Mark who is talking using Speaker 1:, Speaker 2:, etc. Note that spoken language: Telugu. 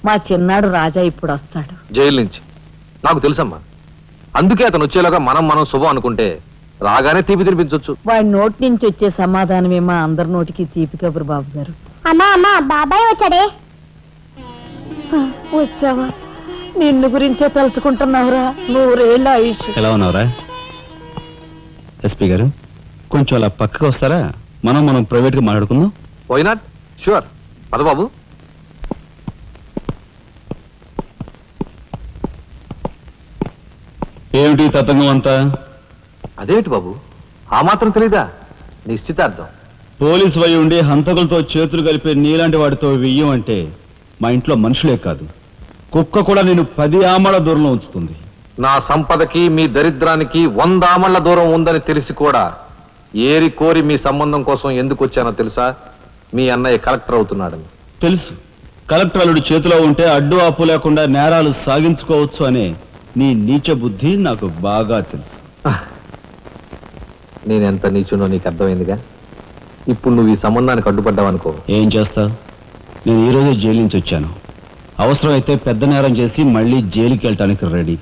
Speaker 1: మా చిన్నాడు రాజా ఇప్పుడు వస్తాడు
Speaker 2: జైలు నుంచి. నాకు తెలుసమ్మా, అందుకే అతను వచ్చేలాగా మనం శుభం అనుకుంటే రాగానే తీపి తినిపించవచ్చు.
Speaker 1: వాడి నోటి నుంచి వచ్చే సమాధానమే మా అందరి నోటికి తీపి కబురు బాబు గారు.
Speaker 3: అమ్మా బాబాయ్ వచ్చాడే.
Speaker 1: వచ్చావా? నిన్ను గురించే తలుచుకుంటున్నావురా. 100 ఏళ్ళ ఆయుష్.
Speaker 4: ఎలా ఉన్నావురా? ఎస్పీ గారు కొంచెం అలా పక్కకు వస్తారా? మనం ప్రైవేట్గా మాట్లాడుకుందాం.
Speaker 2: Why not? షూర్, పద బాబు.
Speaker 4: ఏమిటి తతంగం అంతా?
Speaker 2: అదేమిటి బాబు, ఆ మాత్రం తెలీదా? నిశ్చితార్థం.
Speaker 4: పోలీసు వై ఉండి హంతకులతో చేతులు కలిపే నీలాంటి వాడితో వెయ్యం అంటే మా ఇంట్లో మనుషులే కాదు, కుక్క కూడా నేను 10 ఆమళ్ల దూరంలో ఉంచుతుంది.
Speaker 2: నా సంపదకి మీ దరిద్రానికి 100 ఆమళ్ల దూరం ఉందని తెలిసి కూడా ఏరి కోరి మీ సంబంధం కోసం ఎందుకు వచ్చానో తెలుసా? మీ అన్నయ్య కలెక్టర్ అవుతున్నాడని.
Speaker 4: తెలుసు. కలెక్టర్ అల్లుడు చేతిలో ఉంటే అడ్డు ఆపు లేకుండా నేరాలు సాగించుకోవచ్చు అనే నీ నీచ బుద్ధి నాకు బాగా తెలుసు.
Speaker 2: నేనెంత నీచునో నీకు అర్థమైందిగా. ఇప్పుడు నువ్వు ఈ సంబంధానికి అడ్డుపడ్డావనుకో,
Speaker 4: ఏం చేస్తావు? నేను ఈ రోజే జైలు నుంచి వచ్చాను. అవసరమైతే పెద్ద నేరం చేసి మళ్ళీ జైలుకి వెళ్ళటానికి రెడీ.